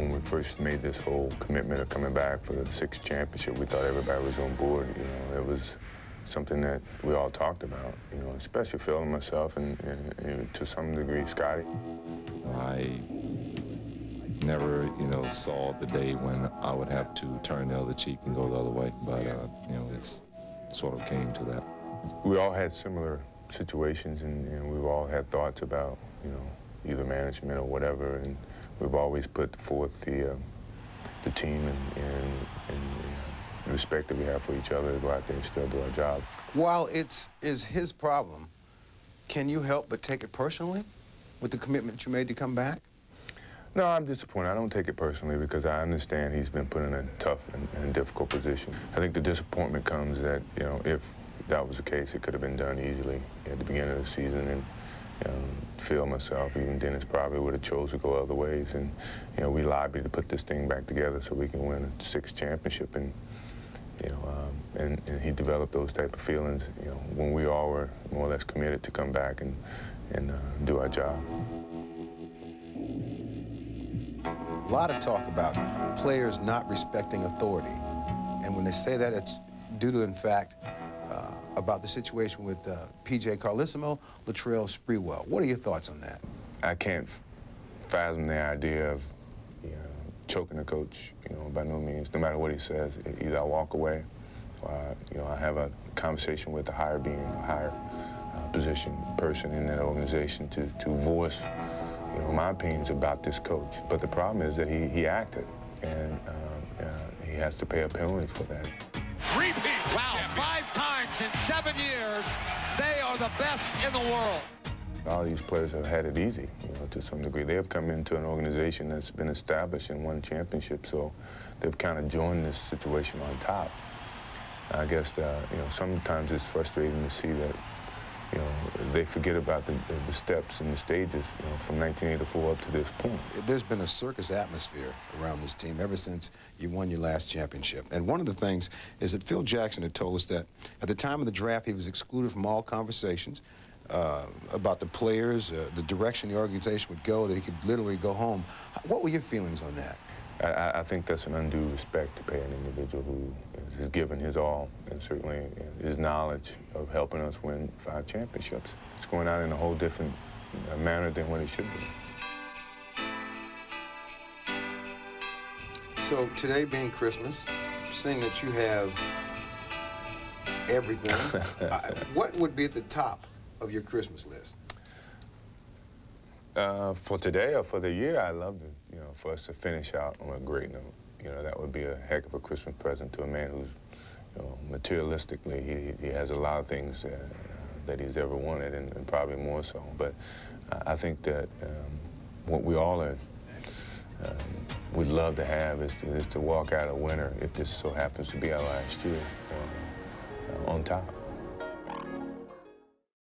when we first made this whole commitment of coming back for the 6th championship, we thought everybody was on board. You know, it was something that we all talked about, you know, especially Phil and myself and to some degree Scottie. I never, you know, saw the day when I would have to turn the other cheek and go the other way, but, you know, it's sort of came to that. We all had similar situations, and we've all had thoughts about, you know, either management or whatever, and we've always put forth the team and the respect that we have for each other to go out there and still do our job. While is his problem, can you help but take it personally with the commitment you made to come back? No, I'm disappointed. I don't take it personally because I understand he's been put in a tough and difficult position. I think the disappointment comes that, you know, if that was the case, it could have been done easily at the beginning of the season, and Phil, myself, even Dennis probably would have chose to go other ways, and you know, we lobbied to put this thing back together so we can win a 6th championship, and you know, and he developed those type of feelings, you know, when we all were more or less committed to come back and do our job. A lot of talk about players not respecting authority, and when they say that, it's due to, in fact, about the situation with P.J. Carlesimo, Latrell Sprewell. What are your thoughts on that? I can't fathom the idea of, you know, choking a coach, you know, by no means. No matter what he says, either I walk away or, you know, I have a conversation with the higher position person in that organization to voice, you know, my opinions about this coach. But the problem is that he acted, and he has to pay a penalty for that. Repeat. Wow, 5 times in 7 years, they are the best in the world. All these players have had it easy, you know, to some degree. They have come into an organization that's been established and won championships, so they've kind of joined this situation on top. I guess, you know, sometimes it's frustrating to see that, you know, they forget about the steps and the stages, you know, from 1984 up to this point. There's been a circus atmosphere around this team ever since you won your last championship. And one of the things is that Phil Jackson had told us that at the time of the draft, he was excluded from all conversations about the players, the direction the organization would go, that he could literally go home. What were your feelings on that? I think that's an undue respect to pay an individual who has given his all, and certainly his knowledge of helping us win 5 championships. It's going out in a whole different manner than what it should be. So today being Christmas, seeing that you have everything, what would be at the top of your Christmas list? For today or for the year, I'd love to, you know, for us to finish out on a great note. You know, that would be a heck of a Christmas present to a man who's, you know, materialistically, he has a lot of things that he's ever wanted, and probably more so. But I think that what we all are, would love to have is to walk out a winner, if this so happens to be our last year, on top.